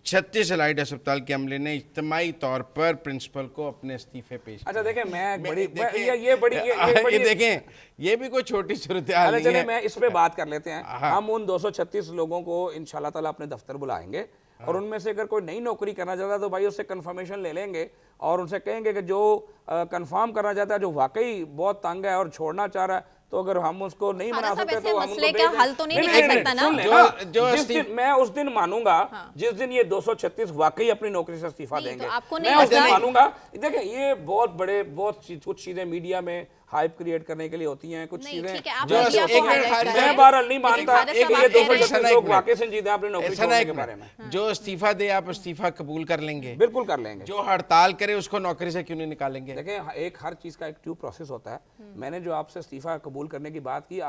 36 एलाइड अस्पताल के अमले ने इज्तिमाई तौर पर प्रिंसिपल को अपने इस्तीफे पेश किए। अच्छा देखें, मैं बड़ी देखें, ये भी कोई छोटी सूरत हाल नहीं है। मैं इस पे बात कर लेते हैं। हम उन 236 लोगों को इंशाल्लाह ताला अपने दफ्तर बुलाएंगे और उनमें से अगर कोई नई नौकरी करना चाहता है तो भाई उससे कंफर्मेशन ले लेंगे और उनसे कहेंगे कि जो कंफर्म करना चाहता है, जो वाकई बहुत तंग है और छोड़ना चाह रहा है, तो अगर हम उसको नहीं बना सकते तो हम मसले का हल तो नहीं निकल सकता ना। मैं उस दिन मानूंगा जिस दिन ये 236 वाकई अपनी नौकरी से इस्तीफा देंगे, तो मैं उस दिन मानूंगा। देखिए, ये बहुत कुछ चीजें मीडिया में हाइप क्रिएट करने के लिए होती हैं, कुछ चीजें मैं बहरहाल नहीं मानता कि ये 236 लोग वाकई संजीदा अपनी नौकरी छोड़ने के बारे में। जो इस्तीफा दे, आप इस्तीफा कबूल कर लेंगे? बिल्कुल कर लेंगे। जो हड़ताल करे उसको नौकरी से क्यों नहीं निकालेंगे? देखें, एक हर चीज का एक ड्यू प्रोसेस होता है। मैंने जो आपसे इस्तीफा कबूल करने की बात की,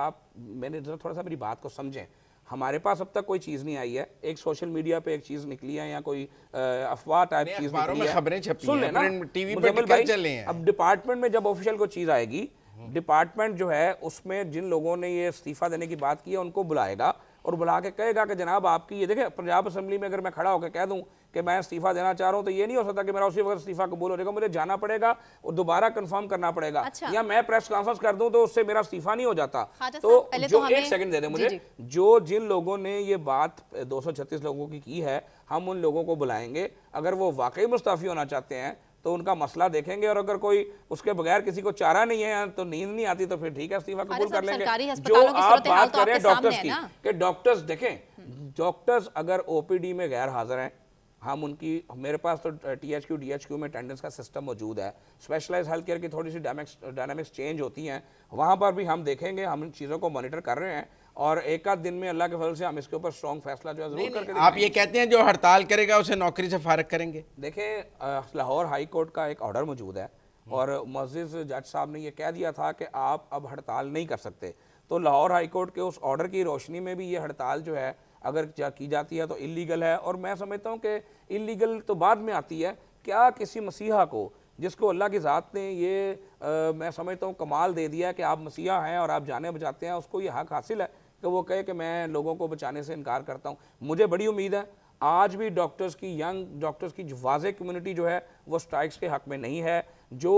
मैंने थोड़ा सा मेरी बात को समझें। हमारे पास अब तक कोई चीज़ नहीं आई है, एक सोशल मीडिया पे एक चीज़ निकली है या कोई अफवाह टाइप चीज़ निकली है, खबरें छपी सुन लेना, टीवी पे निकल चले हैं। अब डिपार्टमेंट में जब ऑफिशियल कोई चीज़ आएगी, डिपार्टमेंट जो है उसमें जिन लोगों ने ये इस्तीफा देने की बात की है उनको बुलाएगा और बुला के कहेगा कि जनाब आपकी ये देखें, पंजाब असेंबली में अगर मैं खड़ा होकर कह दूं कि मैं इस्तीफा देना चाह रहा हूं तो ये नहीं हो सकता कि मेरा उसी वक्त इस्तीफा कबूल हो जाएगा, मुझे जाना पड़ेगा और दोबारा कंफर्म करना पड़ेगा। अच्छा। या मैं प्रेस कॉन्फ्रेंस कर दूं तो उससे मेरा इस्तीफा नहीं हो जाता। तो जो एक सेकंड दे दें मुझे, जो जिन लोगों ने ये बात 236 लोगों की है, हम उन लोगों को बुलाएंगे। अगर वो वाकई मुस्तफ़ी होना चाहते हैं तो उनका मसला देखेंगे और अगर कोई उसके बगैर किसी को चारा नहीं है तो नींद नहीं आती तो फिर ठीक है, इस्तीफा कबूल कर लेंगे। जो आप बात करें डॉक्टर्स की, कि डॉक्टर्स देखें, डॉक्टर्स अगर OPD में गैर हाजिर हैं, हम उनकी, मेरे पास तो THQ DHQ में अटेंडेंस का सिस्टम मौजूद है। स्पेशलाइज हेल्थ केयर की थोड़ी सी डायनामिक्स चेंज होती हैं, वहाँ पर भी हम देखेंगे, हम इन चीज़ों को मॉनिटर कर रहे हैं और एक आध दिन में अल्लाह के फजल से हम इसके ऊपर स्ट्रॉन्ग फैसला जो है जरूर करके। आप ये कहते हैं जो हड़ताल करेगा उसे नौकरी से फारिग करेंगे? देखें, लाहौर हाई कोर्ट का एक ऑर्डर मौजूद है और मुअज़्ज़िज़ जज साहब ने ये कह दिया था कि आप अब हड़ताल नहीं कर सकते। तो लाहौर हाई कोर्ट के उस ऑर्डर की रोशनी में भी ये हड़ताल जो है अगर की जाती है तो इलीगल है, और मैं समझता हूँ कि इलीगल तो बाद में आती है। क्या किसी मसीहा को, जिसको अल्लाह की ज़ात ने ये मैं समझता हूँ कमाल दे दिया कि आप मसीहा हैं और आप जाने बचाते हैं, उसको ये हक हासिल है कि वो कहे कि मैं लोगों को बचाने से इनकार करता हूँ? मुझे बड़ी उम्मीद है आज भी डॉक्टर्स की, यंग डॉक्टर्स की वाज़ेह कम्युनिटी जो है वो स्ट्राइक्स के हक़ में नहीं है। जो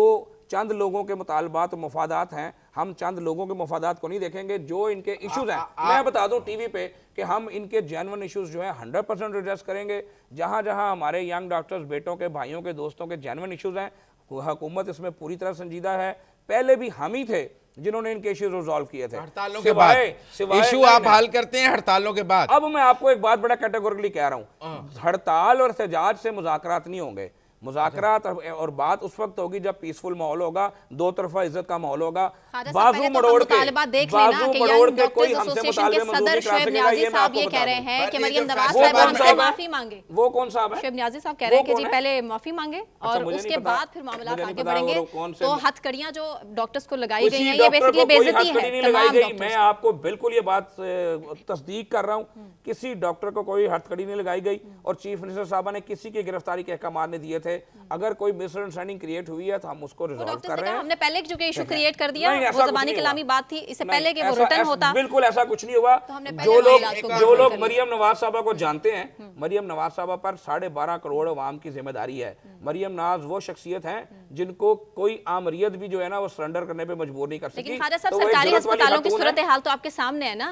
चंद लोगों के मुतालबात और मफादात हैं, हम चंद लोगों के मफादात को नहीं देखेंगे। जो इनके इश्यूज हैं, मैं बता दूं टीवी पे कि हम इनके जेन्युइन इश्यूज जो है 100% एड्रेस करेंगे। जहां जहां हमारे यंग डॉक्टर्स, बेटों के, भाइयों के, दोस्तों के जेन्युइन इश्यूज हैं, हुकूमत इसमें पूरी तरह संजीदा है। पहले भी हम ही थे जिन्होंने इनके इश्यूज रिजॉल्व किए थे। हड़तालों के बाद इशू आप हल करते हैं, हड़तालों के बाद। अब मैं आपको एक बात बड़ा कैटेगोरिकली कह रहा हूं, हड़ताल और एहतजाज से मुज़ाकरात नहीं होंगे। मुज़ाकरात और बात उस वक्त होगी जब पीसफुल माहौल होगा, दो तरफा इज्जत का माहौल होगा। बाजू मरोड़ के कोई हमसे मुतालबे मंजूर करा सकेगा, ये मैं आपको बता दूं। कि मरियम नवाज साहब से माफी मांगे। वो कौन साहब है? शुएब नियाज़ी साहब कह रहे हैं कि जी पहले माफी मांगे और उसके बाद फिर मामला आगे बढ़ेंगे। तो हथकड़ियां जो डॉक्टर्स को लगाई गई हैं, ये बेसिकली बेइज्जती है तमाम डॉक्टर्स। मैं आपको बिल्कुल ये बात तस्दीक कर रहा हूं, किसी डॉक्टर को कोई हथकड़ी नहीं लगाई गई और चीफ मिनिस्टर साहब ने किसी की गिरफ्तारी के अहकाम नहीं दिए थे। अगर कोई मिसअंडरस्टैंडिंग क्रिएट हुई है तो हम उसको रिजॉल्व कर रहे हैं। हमने पहले जो इशू क्रिएट कर दिया वो ज़बानी कलामी बात थी, इससे पहले कि वो रिटर्न होता। बिल्कुल ऐसा कुछ नहीं हुआ। जो लोग मरियम नवाज साहबा को जानते हैं, मरियम नवाज साहबा पर 12.5 करोड़ अवाम की जिम्मेदारी है। मरियम नवाज वो शख्सियत हैं जिनको कोई आमरियत भी जो है ना वो सरेंडर करने पे मजबूर नहीं कर सकती। लेकिन ख्वाजा साहब, सरकारी अस्पतालों की सूरत हाल तो आपके सामने है ना,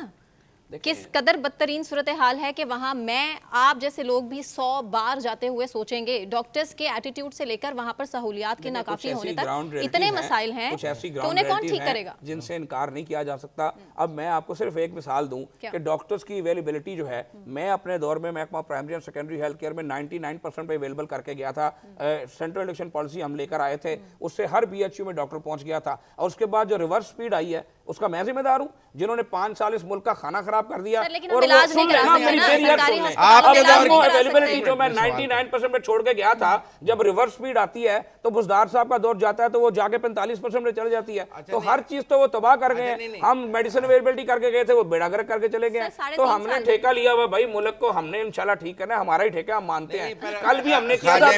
किस कदर बदतरीन सूरत हाल है कि वहां मैं आप जैसे लोग भी 100 बार जाते हुए सोचेंगे। डॉक्टर्स के एटीट्यूड से लेकर वहां पर सहूलियात के नाकाफी होने तक इतने मसाइल हैं तो उन्हें कौन ठीक करेगा, जिनसे इनकार नहीं किया जा सकता। अब मैं आपको सिर्फ एक मिसाल दूं कि डॉक्टर्स की अवेलेबिलिटी जो है, मैं अपने दौर में महकमा प्राइमरी और सेकेंडरी हेल्थ केयर में 99% पे अवेलेबल करके गया था। सेंट्रल इलेक्शन पॉलिसी हम लेकर आए थे, उससे हर BHU में डॉक्टर पहुंच गया था। और उसके बाद जो रिवर्स स्पीड आई है उसका मैं जिम्मेदार हूं, जिन्होंने 5 साल इस मुल्क का खाना खराब कर दिया। और इलाज नहीं करा सकते ना, सरकारी अवेलेबिलिटी जो मैं 99% पे छोड़ के गया था, जब रिवर्स स्पीड आती है तो बुजदार साहब का दौर जाता है तो वो जाके 45% में चल जाती है। तो हर चीज तो वो तबाह कर गए हैं। हम मेडिसिन अवेलेबिलिटी करके गए थे, वो बेड़ा गर्क करके चले गए। तो हमने ठेका लिया हुआ भाई मुल्क को, हमने इंशाल्लाह ठीक करना है, हमारा ही ठेका, हम मानते हैं। कल भी हमने ख्वाजा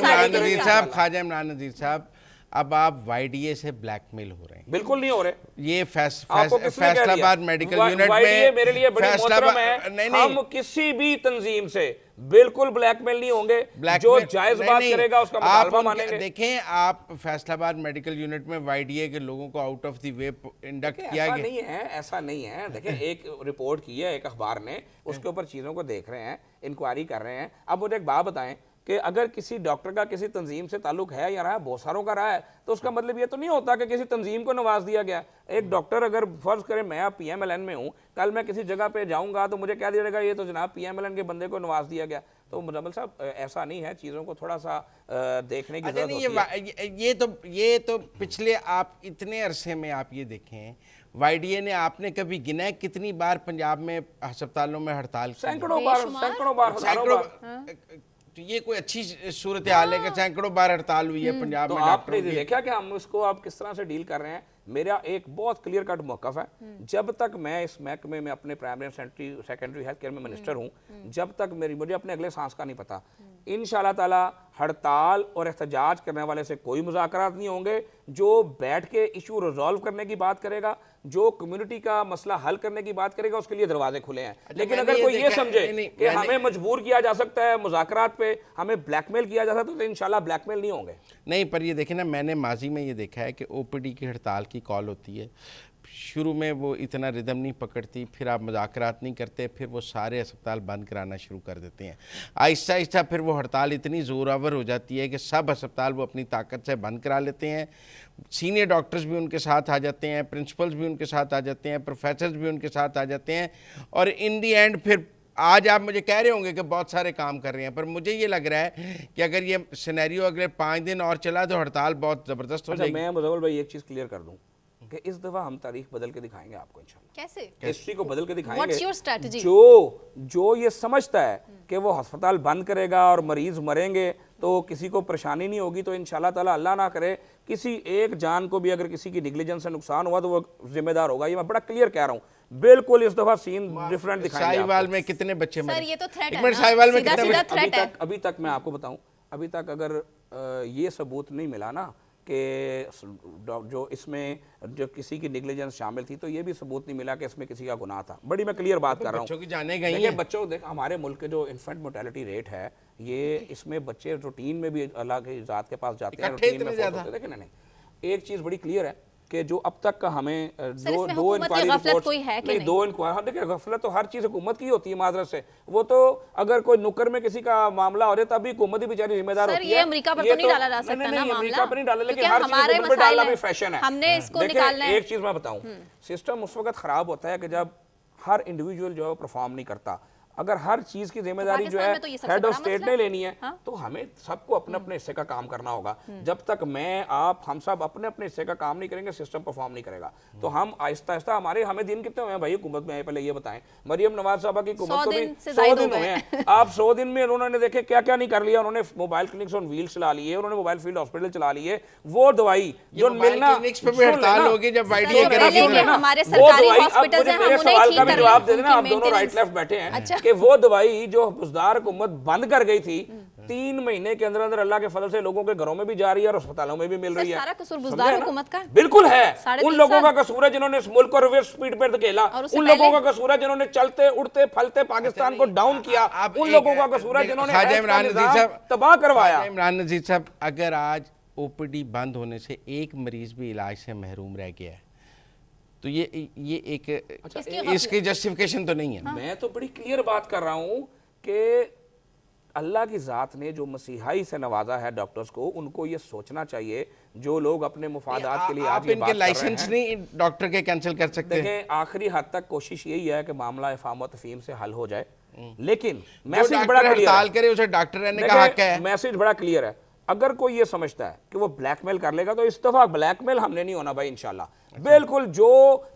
इमरान नज़ीर साहब, अब आप YDA से ब्लैकमेल हो रहे हैं। बिल्कुल नहीं हो रहे। ये फैसलाबाद मेडिकल यूनिट में मेरे लिए बड़ी मोहतरम है। हम किसी भी तंजीम से बिल्कुल ब्लैकमेल नहीं होंगे, जो जायज बात करेगा उसका मुतालबा मानेंगे। देखें, आप फैसलाबाद मेडिकल यूनिट में YDA के लोगों को out of the way induct किया गया। नहीं है, ऐसा नहीं है। देखें, एक रिपोर्ट की है एक अखबार ने, उसके ऊपर चीजों को देख रहे हैं, इंक्वायरी कर रहे हैं। अब मुझे एक बात बताएं कि अगर किसी डॉक्टर का किसी तंजीम से ताल्लुक है या रहा है, बहुत सारों का रहा है, तो उसका मतलब ये तो नहीं होता कि किसी तंजीम को नवाज दिया गया। एक डॉक्टर अगर फर्ज करें मैं अब PMLN में हूं, कल मैं किसी जगह पे जाऊंगा तो मुझे क्या दिया जाएगा, ये तो जनाब PMLN के बंदे को नवाज दिया गया। तो मुजम्मिल साहब ऐसा नहीं है, चीज़ों को थोड़ा सा देखने की जरूरत होती है। ये तो पिछले आप इतने अरसे में आप ये देखें, YDA ने आपने कभी गिना है कितनी बार पंजाब में अस्पतालों में हड़ताल? सैकड़ों बार। तो ये कोई अच्छी सूरत हाल है कि सैकड़ों बार हड़ताल हुई है पंजाब तो में? आपने देखा कि हम उसको आप किस तरह से डील कर रहे हैं। मेरा एक बहुत क्लियर कट मौक़िफ़ है, जब तक मैं इस महकमे में अपने प्राइमरी सेकेंडरी हेल्थ केयर में मिनिस्टर हूँ, जब तक मुझे अपने अगले सांस का नहीं पता। इंशाल्लाह ताला हड़ताल और एहतजाज करने वाले से कोई मुज़ाकरात नहीं होंगे। जो बैठ के इशू रिजॉल्व करने की बात करेगा, जो कम्युनिटी का मसला हल करने की बात करेगा, उसके लिए दरवाजे खुले हैं। लेकिन अगर कोई ये समझे कि हमें मजबूर किया जा सकता है मुज़ाकरात पे, हमें ब्लैकमेल किया जा सकता है, तो इंशाल्लाह ब्लैकमेल नहीं होंगे। नहीं, पर ये देखें ना, मैंने माजी में ये देखा है कि OPD की हड़ताल की कॉल होती है, शुरू में वो इतना रिदम नहीं पकड़ती, फिर आप मुज़ाकरात नहीं करते, फिर वो सारे अस्पताल बंद कराना शुरू कर देते हैं। आहिस्ता आहिस्ता फिर वो हड़ताल इतनी ज़ोरावर हो जाती है कि सब अस्पताल वो अपनी ताकत से बंद करा लेते हैं। सीनियर डॉक्टर्स भी उनके साथ आ जाते हैं, प्रिंसिपल्स भी उनके साथ आ जाते हैं, प्रोफेसर्स भी उनके साथ आ जाते हैं, और इन दी एंड फिर आज आप मुझे कह रहे होंगे कि बहुत सारे काम कर रहे हैं, पर मुझे ये लग रहा है कि अगर ये सिनेरियो अगले 5 दिन और चला तो हड़ताल बहुत ज़बरदस्त हो जाएगी। मैं मुज़म्मिल भाई एक चीज़ क्लियर कर दूं कि इस दफ़ा हम तारीख बदल के दिखाएंगे आपको इंशाल्लाह। कैसे? हिस्ट्री को बदल के दिखाएंगे। What's your strategy? जो ये समझता है कि वो अस्पताल बंद करेगा और मरीज मरेंगे तो किसी को परेशानी नहीं होगी, तो इंशाल्लाह ताला अल्लाह ना करे किसी एक जान को भी अगर किसी की निगलिजेंस से नुकसान हुआ तो वो जिम्मेदार होगा। ये मैं बड़ा क्लियर कह रहा हूँ। बिल्कुल इस दफा सीन डिफरेंट दिखाएंगे। साहिवाल में कितने बच्चे मरे? सर ये तो थ्रेट है ना, साहिवाल में कितने थ्रेट है? अभी तक मैं आपको बताऊं, अभी तक अगर ये सबूत नहीं मिला ना कि जो इसमें जो किसी की नेग्लिजेंस शामिल थी, तो ये भी सबूत नहीं मिला कि इसमें किसी का गुनाह था। बड़ी मैं क्लियर बात कर रहा हूँ। बच्चों की जाने गई हैं। बच्चों देख, हमारे मुल्क के जो इन्फेंट मोर्टेलिटी रेट है, ये इसमें बच्चे रूटीन में भी अल्लाह की ज़ात के पास जाते हैं, रूटीन में फोर्स होते हैं। नहीं, एक चीज़ बड़ी क्लियर है कि जो अब तक का हमें दो इंक्वायरी रिपोर्ट नहीं, दो इंक्वायरी, देखिए गफलत तो हर चीज़ हुकूमत की होती है माजरत से। वो तो अगर कोई नुक्कर में किसी का मामला हो जाए तब भी हुकूमत ही बेचारी जिम्मेदार होती है। अमेरिका पर तो नहीं डाला जा सकता ना मामला, अमेरिका पर नहीं डाला, लेकिन हर चीज़ हुकूमत पर डालना भी फैशन है। हमने इसको निकालना है। एक चीज़ मैं बताऊं, सिस्टम उस वक्त खराब होता है कि जब हर इंडिविजुअल जो है परफॉर्म नहीं करता। अगर हर चीज की जिम्मेदारी जो है पाकिस्तान में तो ये सबसे हेड ऑफ बड़ा स्टेट मसला ने है। लेनी है, हाँ? तो हमें सबको अपने अपने हिस्से का काम करना होगा। जब तक मैं आप हम सब अपने अपने हिस्से का काम नहीं करेंगे, सिस्टम परफॉर्म नहीं करेगा। तो हम आहिस्ता आहिस्ता हमें दिन कितने हुए हैं भाई हुकूमत में, पहले ये बताएं। मरियम नवाज साहबा की हुकूमत को भी 100 दिन हुए हैं। आप 100 दिन में उन्होंने देखे क्या क्या नहीं कर लिया। उन्होंने मोबाइल क्लिनिक्स ऑन व्हील्स चला लिए, उन्होंने मोबाइल फील्ड हॉस्पिटल चला लिए। वो दवाई जो मिलना पे भी हड़ताल होगी जब वाईडीए हमारे सरकारी हॉस्पिटल है, मेरे सवाल का भी जवाब दे देना। आप दोनों राइट लेफ्ट बैठे हैं कि वो दवाई जो बुजदार हुकूमत बंद कर गई थी 3 महीने के अंदर अंदर अल्लाह के फजल से लोगों के घरों में भी जा रही है और अस्पतालों में भी मिल रही है। सारा कसूर बुजदार हुकूमत का बिल्कुल है। 3.5 उन लोगों का कसूर है जिन्होंने इस मुल्क को रिवर्स स्पीड पर धकेला। उन लोगों का कसूर है जिन्होंने चलते उड़ते फलते पाकिस्तान को डाउन किया। उन लोगों का कसूर है जिन्होंने तबाह करवाया। इमरान नजीर साहब, अगर आज ओपीडी बंद होने से एक मरीज भी इलाज से महरूम रह गया है तो ये एक इसकी जस्टिफिकेशन तो नहीं है। हाँ। मैं तो बड़ी क्लियर बात कर रहा हूं कि अल्लाह की ज़ात ने जो मसीहाई से नवाजा है डॉक्टर्स को, उनको ये सोचना चाहिए जो लोग अपने मुफादात के लिए आज ये बात कर रहे हैं। लाइसेंस नहीं डॉक्टर के कैंसिल कर सकते। देखें, आखिरी हद तक कोशिश यही है कि मामला इफाम अफीम से हल हो जाए, लेकिन मैसेज बड़ा क्लियर करे, उसे डॉक्टर रहने का हक है। मैसेज बड़ा क्लियर है। अगर कोई ये समझता है कि वो ब्लैकमेल कर लेगा तो इस दफा ब्लैकमेल हमने नहीं होना भाई इंशाल्लाह। बिल्कुल जो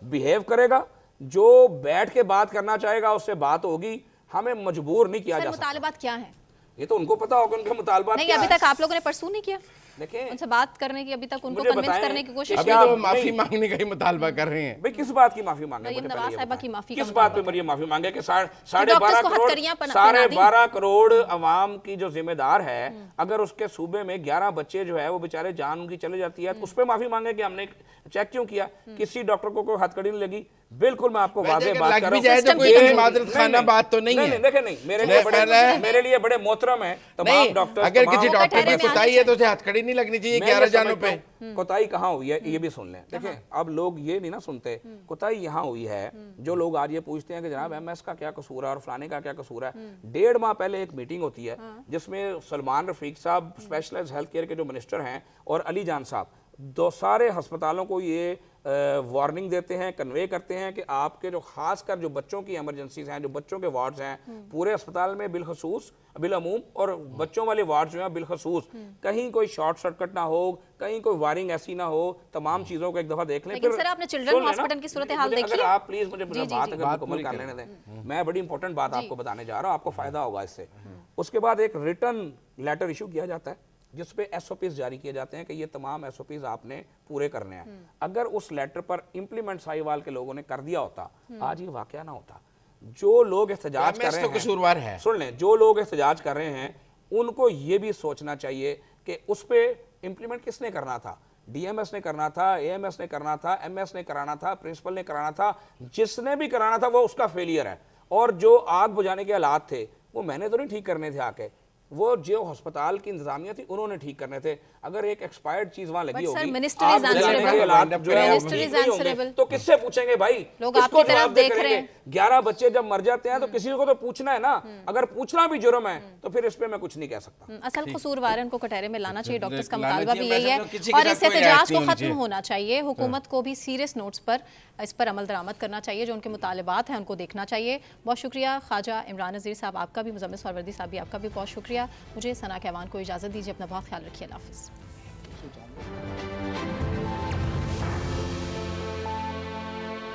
बिहेव करेगा, जो बैठ के बात करना चाहेगा उससे बात होगी। हमें मजबूर नहीं किया जा सकता। मुतालबात क्या है ये तो उनको पता होगा, उनका मुतालबात नहीं। अभी तक आप लोगों ने परसू नहीं किया देखें, उनसे बात करने की, अभी तक उनको कन्विंस करने की कोशिश अभी तो माफी मांगने का ही मुतालबा कर रहे हैं। भाई किस बात की माफी मांगे? मरियम नवाज साहिबा की माफी, किस बात पे मरियम माफी मांगे कि 12.5 करोड़ अवाम की जो जिम्मेदार है, अगर उसके सूबे में 11 बच्चे जो है वो बेचारे जान उनकी चले जाती है तो उस पर माफी मांगे कि हमने चेक क्यों किया, किसी डॉक्टर को कोई हथकड़ी नहीं लगी। बिल्कुल मैं आपको वादे बात कर रहा हूं, मादरत खाना बात तो नहीं है। देखे नहीं, मेरे लिए बड़े मोहतरम है तमाम डॉक्टर। अगर किसी डॉक्टर की कोताही है तो उसे हथकड़ी नहीं लगनी चाहिए 11 जानों पे। कोताही कहाँ हुई है ये भी सुन लें। देखें, अब लोग ये नहीं ना सुनते, कोताही यहाँ हुई है। जो लोग आज ये पूछते हैं कि जनाब एमएस का क्या कसूर है और फलाने का क्या कसूर है, 1.5 माह पहले एक मीटिंग होती है जिसमें सलमान रफीक साहब स्पेशलाइज्ड हेल्थ केयर के जो मिनिस्टर हैं और अली जान साहब दो सारे अस्पतालों को ये वार्निंग देते हैं, कन्वे करते हैं कि आपके जो खासकर जो बच्चों की इमरजेंसीज हैं, जो बच्चों के वार्ड्स हैं पूरे अस्पताल में बिलखसूस बिलअमूम और बच्चों वाले वार्ड जो हैं बिलखसूस, कहीं कोई शॉर्ट सर्किट ना हो, कहीं कोई वायरिंग ऐसी ना हो। तमाम चीजों को एक दफा देख लें। लेकिन सर आपने चिल्ड्रन हॉस्पिटल की सूरत हाल देखी है? आप प्लीज मुझे बात अगर मुकम्मल कर लेने दें। मैं बड़ी इंपॉर्टेंट बात आपको बताने जा रहा हूँ, आपको फायदा होगा इससे। उसके बाद एक रिटर्न लेटर इशू किया जाता है जिसपे एसओपीज जारी किए जाते हैं कि ये तमाम एसओपीज आपने पूरे करने हैं। अगर उस लेटर पर इंप्लीमेंट साहिवाल के लोगों ने कर दिया होता, आज ये वाकया ना होता। जो लोग एहतजाज कर रहे हैं, कसूरवार है। सुन लें, जो लोग एहतजाज कर रहे हैं उनको ये भी सोचना चाहिए कि उस पे इंप्लीमेंट किसने करना था। डीएमएस ने करना था, एएमएस ने करना था, एमएस ने कराना था, प्रिंसिपल ने कराना था। जिसने भी कराना था वो उसका फेलियर है। और जो आग बुझाने के हालात थे वो मैंने तो नहीं ठीक करने थे आके, वो जो अस्पताल की इंतजामिया थी उन्होंने ठीक करने थे। अगर एक एक्सपायर्ड चीज वहां लगी होगी तो किससे पूछेंगे भाई? लोग आपकी तरफ देख रहे हैं। 11 बच्चे जब मर जाते हैं तो किसी को तो पूछना है ना। अगर पूछना भी जुर्म है तो फिर इस पे मैं कुछ नहीं कह सकता। असल कसूरवार को कटहरे में लाना चाहिए, डॉक्टर्स का मुतालबा भी यही है और इस एहतजाज को खत्म होना चाहिए। हुकूमत को भी सीरियस नोट्स पर इस पर अमल दरामद करना चाहिए, जो उनके मुतालबात हैं उनको देखना चाहिए। बहुत शुक्रिया ख्वाजा इमरान नज़ीर साहब आपका भी, मुज़म्मिल सहरवर्दी साहब भी आपका भी बहुत शुक्रिया। मुझे सना कहवान को इजाज़त दीजिए, अपना बहुत ख्याल रखिए, अल्लाह हाफ़िज़।